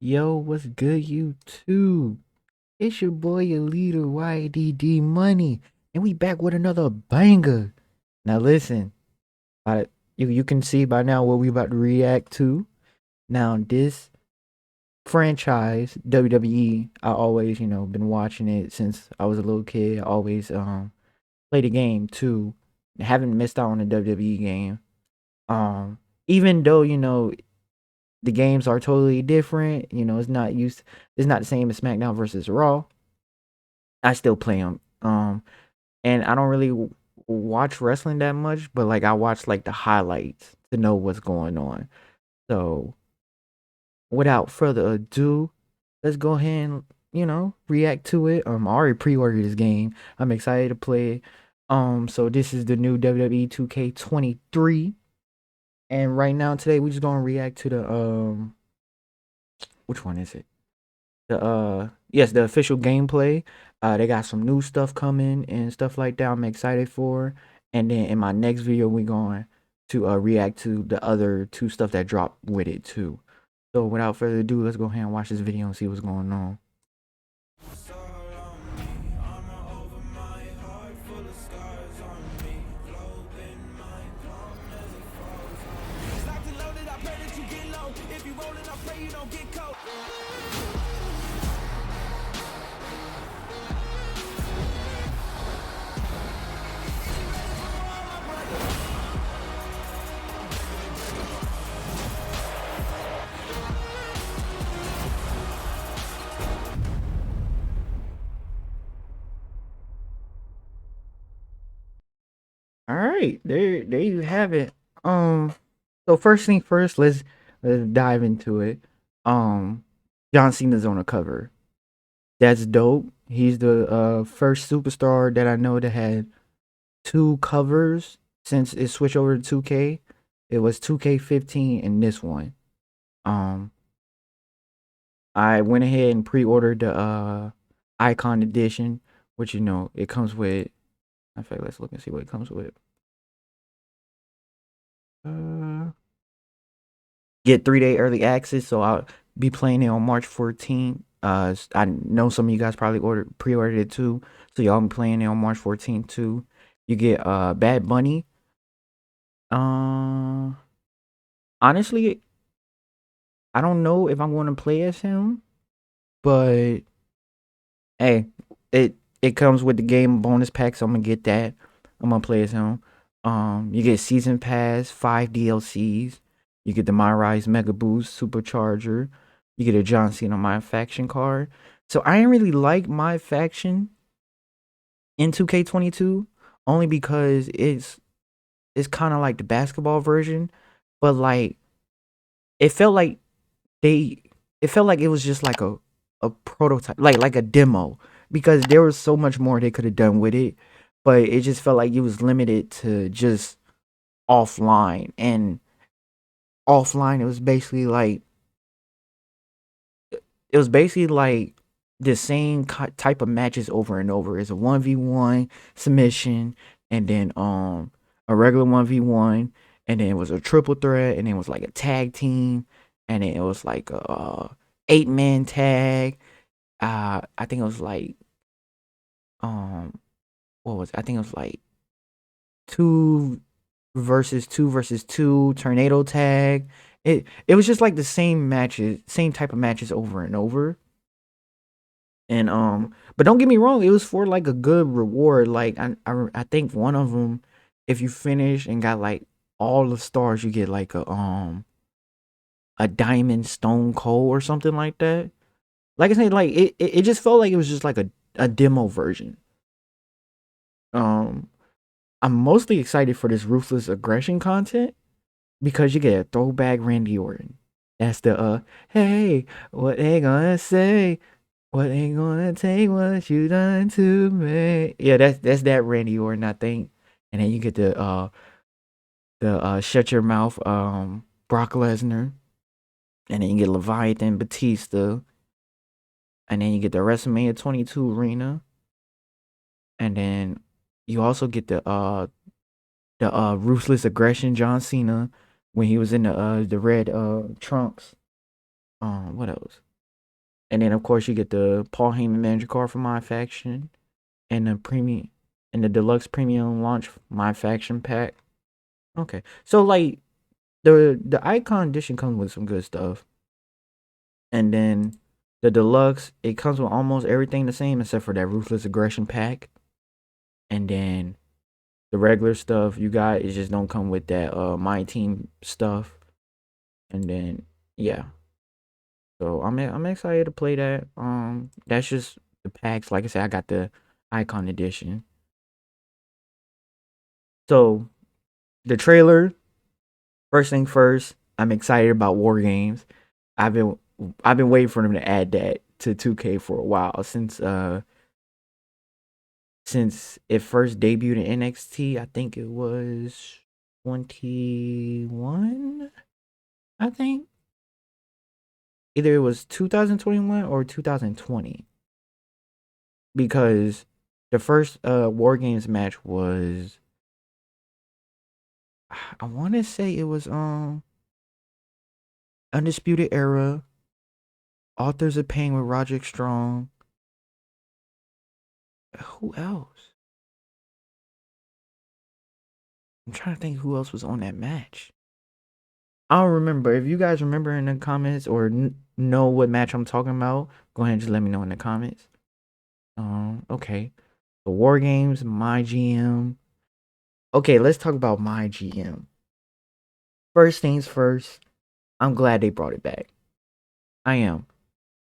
Yo, what's good, YouTube? It's your boy, your leader, Y.A.D Money, and we back with another banger. Now listen, I, you can see by now what we about to react to. Now this franchise, WWE, I always, been watching it since I was a little kid. I always play the game too. Haven't missed out on a WWE game. Um, Even though the games are totally different. It's not the same as SmackDown versus Raw. I still play them. And I don't really watch wrestling that much, but like I watch like the highlights to know what's going on. So without further ado, let's go ahead and react to it. I already pre-ordered this game. I'm excited to play it. So this is the new WWE 2K23, and right now today we just gonna react to the which one is it? The yes, the official gameplay. They got some new stuff coming and stuff like that. I'm excited for. And then in my next video, we going to react to the other two stuff that dropped with it too. So without further ado, let's go ahead and watch this video and see what's going on. All right, there you have it. Um, so first thing first, let's dive into it. Um, John Cena's on the cover. That's dope. He's the first superstar that I know that had two covers since it switched over to 2K. It was 2K15 and this one. Um, I went ahead and pre-ordered the Icon Edition, which it comes with. In fact, let's look and see what it comes with. Uh, get 3-day early access, so I'll be playing it on March 14th. I know some of you guys probably pre-ordered it too, so y'all be playing it on March 14th too. You get Bad Bunny. Uh, Honestly, I don't know if I'm going to play as him, but hey, it comes with the game bonus pack, so I'm gonna get that. I'm gonna play as him. You get season pass, 5 DLCs. You get the My Rise Mega Boost Supercharger. You get a John Cena My Faction card. So I ain't really like My Faction in 2K22 only because it's kind of like the basketball version, but like it felt like they it felt like it was just like a prototype, like a demo, because there was so much more they could have done with it, but it just felt like it was limited to just offline. And offline, it was basically like the same type of matches over and over. It's a 1v1 submission, and then a regular 1v1, and then it was a triple threat, and then it was like a tag team, and then it was like a 8-man tag. I think it was like um what was it? I think it was like two versus two tornado tag. It was just like the same matches, same type of matches over and over. And but don't get me wrong, it was for like a good reward. Like I think one of them, if you finish and got like all the stars, you get like a diamond stone cold or something like that. Like I said, like it just felt like it was just like a demo version. Um, I'm mostly excited for this ruthless aggression content because you get a throwback Randy Orton. That's the hey, what they gonna say? What ain't gonna take what you done to me? Yeah, that's that Randy Orton, I think. And then you get the shut your mouth Brock Lesnar, and then you get Leviathan Batista, and then you get the WrestleMania 22 arena, and then you also get the ruthless aggression John Cena when he was in the red trunks. What else? And then of course you get the Paul Heyman manager card for my faction and the premium and the deluxe premium launch my faction pack. Okay. So like the icon edition comes with some good stuff. And then the deluxe, it comes with almost everything the same except for that ruthless aggression pack. And then the regular stuff you got is just don't come with that my team stuff. And then yeah. So I'm excited to play that. That's just the packs. Like I said, I got the icon edition. So the trailer, first thing first, I'm excited about War Games. I've been I've been waiting for them to add that to 2K for a while since it first debuted in NXT. I think it was 21. I think either it was 2021 or 2020 because the first War Games match was I want to say it was Undisputed Era, Authors of Pain with Roderick Strong. Who else? I'm trying to think who else was on that match. I don't remember. If you guys remember in the comments or know what match I'm talking about, go ahead and just let me know in the comments. Okay. The War Games, my GM. Okay, let's talk about my GM. First things first, I'm glad they brought it back. I am.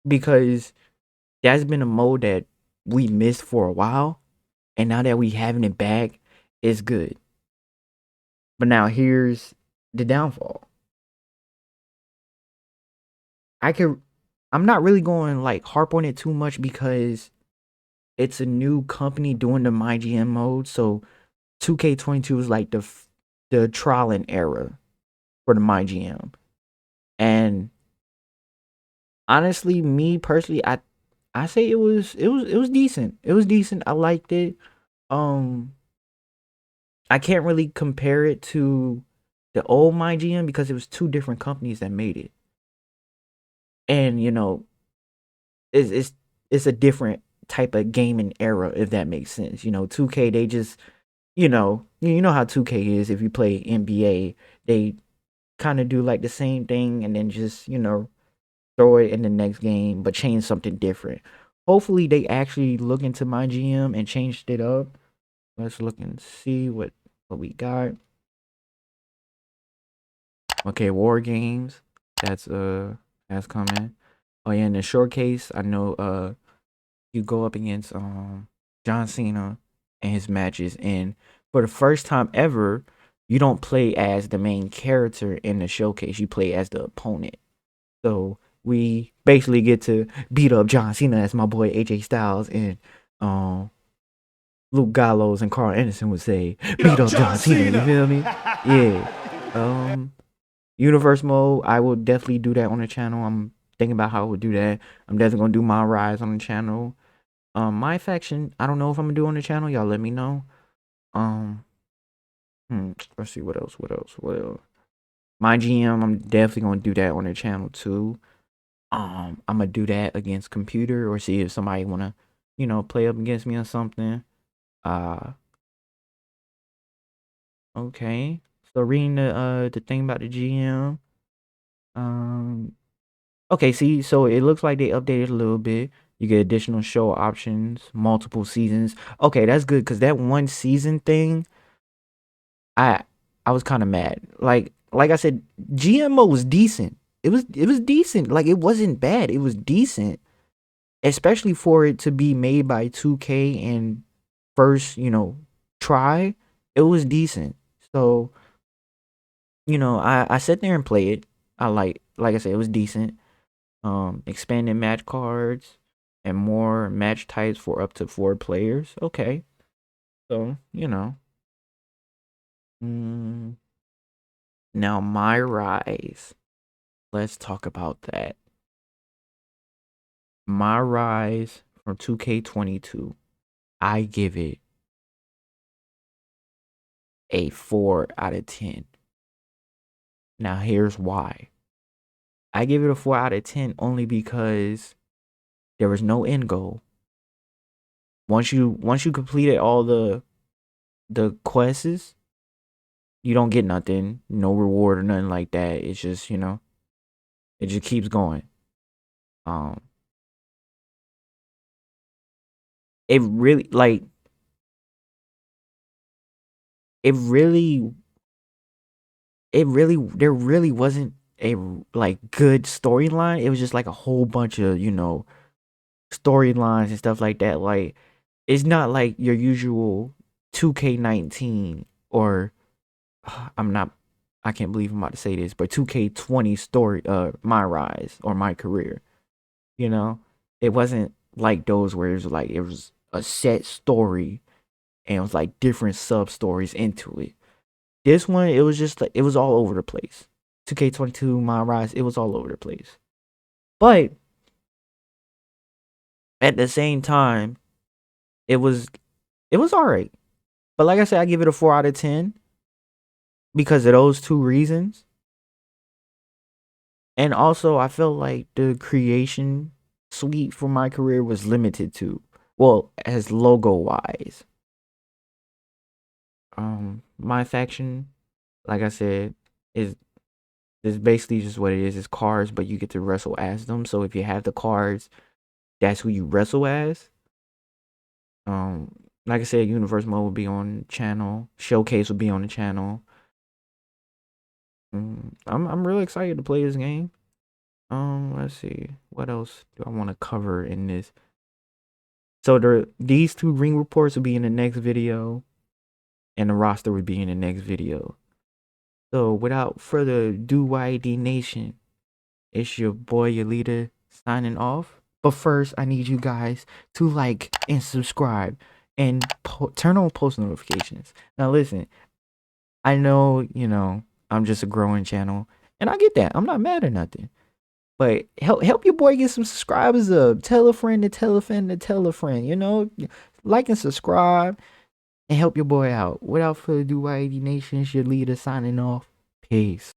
Because that's been a mode that we missed for a while. And now that we having it back, it's good. But now here's the downfall. I'm not really going like harp on it too much because it's a new company doing the MyGM mode. So 2K22 is like the trial and error for the MyGM. And honestly, me personally, I say it was decent. It was decent. I liked it. Um I can't really compare it to the old MyGM because it was two different companies that made it. And it's it's a different type of gaming era if that makes sense. 2K they just you know how 2K is if you play NBA, they kind of do like the same thing and then just, throw it in the next game but change something different. Hopefully they actually look into my GM and changed it up. Let's look and see what we got. Okay, War Games. That's coming. Oh yeah, in the showcase, I know you go up against John Cena and his matches, and for the first time ever, you don't play as the main character in the showcase. You play as the opponent. So we basically get to beat up John Cena, as my boy AJ Styles and um Luke Gallows and Carl Anderson would say, beat up John Cena. You feel me? Yeah. Universe mode, I will definitely do that on the channel. I'm thinking about how I would do that. I'm definitely gonna do my rise on the channel. My faction, I don't know if I'm gonna do on the channel. Y'all let me know. Um, let's see what else. What else? My GM, I'm definitely gonna do that on the channel too. I'm gonna do that against computer or see if somebody wanna, play up against me or something. Uh, okay. So reading the thing about the GM. Um, okay. See, so it looks like they updated a little bit. You get additional show options, multiple seasons. Okay, that's good because that one season thing, I I was kind of mad. Like I said, GMO was decent. It was decent. Like it wasn't bad. It was decent, especially for it to be made by 2K and first, try. It was decent. So, I sat there and played it. Like I said, it was decent. Expanded match cards and more match types for up to 4 players. Okay. So, mm, now my rise. Let's talk about that. My rise from 2K22. I give it a 4 out of 10. Now here's why. I give it a 4 out of 10 only because There was no end goal. Once you completed all the quests, you don't get nothing, no reward or nothing like that. It's just, it just keeps going. Um it really like it really there really wasn't a like good storyline. It was just like a whole bunch of, storylines and stuff like that. Like it's not like your usual 2K19 or I'm not I can't believe I'm about to say this, but 2K20 story my rise or my career, you know? It wasn't like those where it was a set story and it was like different sub stories into it. This one it was just like it was all over the place. 2K22 my rise, it was all over the place. But at the same time, it was it was all right. But like I said, I give it a 4 out of 10 because of those two reasons. And also, I felt like the creation suite for my career was limited to, well, as logo wise. My faction, like I said, is basically just what it is. It's cards, but you get to wrestle as them. So if you have the cards, that's who you wrestle as. Like I said, Universe Mode will be on channel. Showcase will be on the channel. I'm really excited to play this game. Let's see. What else do I want to cover in this? So these two ring reports will be in the next video, and the roster will be in the next video. So without further ado, Y.A.D Nation, it's your boy, your leader, signing off. But first, I need you guys to like and subscribe and turn on post notifications. Now listen, I know, I'm just a growing channel, and I get that. I'm not mad or nothing. But help your boy get some subscribers up. Tell a friend to tell a friend to tell a friend. Like and subscribe and help your boy out. Without further ado, Y.A.D Nation, it's your leader signing off. Peace.